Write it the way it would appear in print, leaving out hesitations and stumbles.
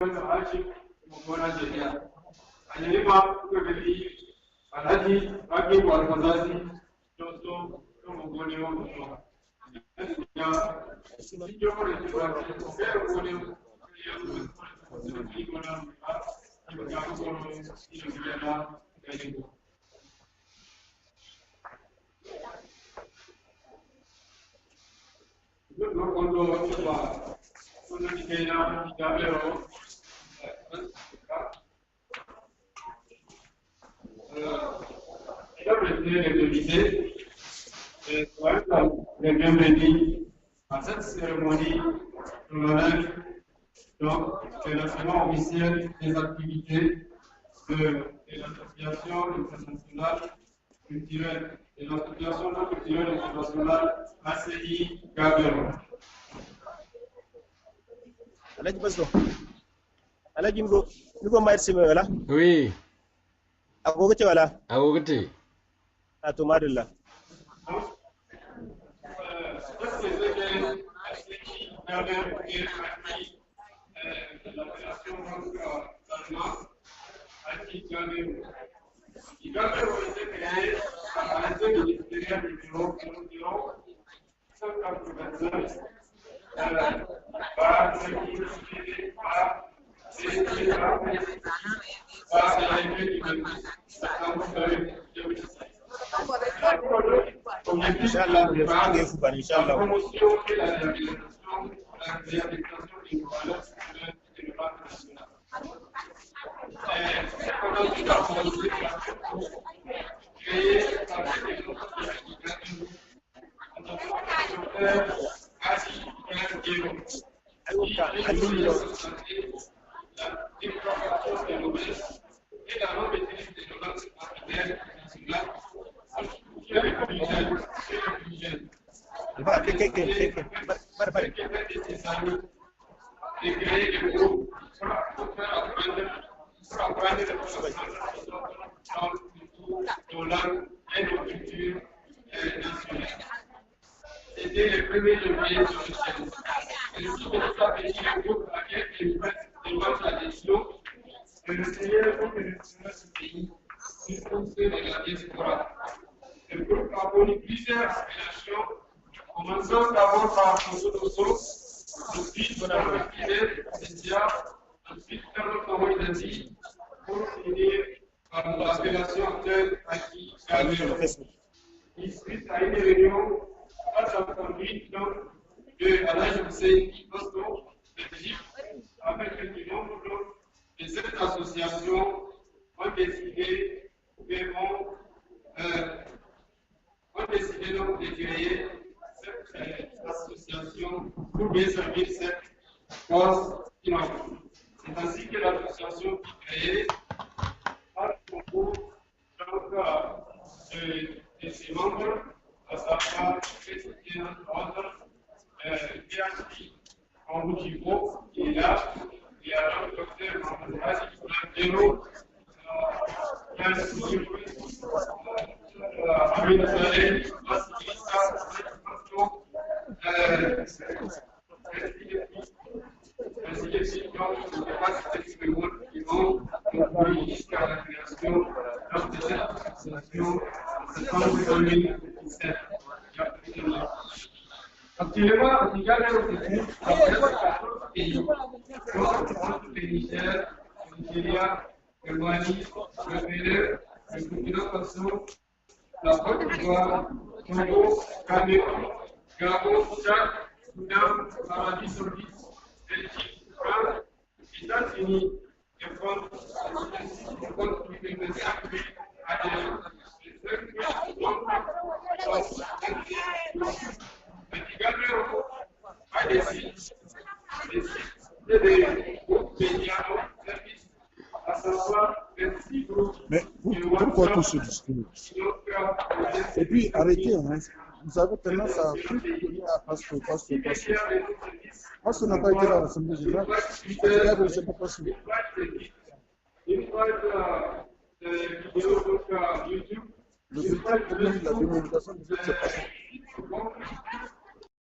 Hashim Mugona Jami'a. A Geneva kuka gani Alhaji Rabi Walfazazi Josto Mugone wa Mutuwa. Ya Sijo Mure Jiwa Kero Gone Igona Ya Mugone Igona Gaibu. Quando ci chiediamo davvero la presidente del lycée le bienvenue à cette cérémonie d'honneur donc c'est le lancement officiel des activités de l'association internationale culturelle et l'association culturelle internationale ACI Gabero. Alhaji Basso. Alhaji Ngo mayar sime wala? Oui. Agogo ce wala? Agogo ce. A to madalla. Inch'Allah, le fang est fou, Inch'Allah. C'était le 1er janvier sur le chaîne. Et le groupe de groupe à laquelle il fait l'adhésion de le Seigneur international du pays, une conseil de la diaspora. Le groupe a connu plusieurs aspirations, commençant d'abord par Kosovo, ensuite par le Fidel, ensuite par le Kawaii pour finir par l'appellation actuelle Aki Cameroun. Suite à une réunion face à la conduite de Alain Hussein Kosto de l'Égypte, avec le nombre de cette association ont décidé donc de créer cette association pour bien servir cette cause financière. C'est ainsi que l'association est créée par le concours de ses membres, à savoir Christian Autre, Gérard Amboujibo, qui est là, il y a le docteur Mamadou Koulantero, Amin Saleh, ainsi que si on ne pas cette qui vont contribuer jusqu'à la création de cette association en 2017. Actuellement, il y a des pays, comme le Niger, le Nigeria, le Mali, le Bénin, le Burkina Faso, la Côte d'Ivoire, Togo, Cameroun, Gabon, Tchad, Soudan, Arabie Saoudite, Belgique, France, États-Unis, et France, qui permettent à mais pourquoi tout ce discours? Et puis arrêtez, hein. Vous avez tendance à tout donner à passer. Parce qu'on n'a pas été à l'Assemblée générale, je ne sais pas possible. Le seul problème de la démocratie, c'est passé.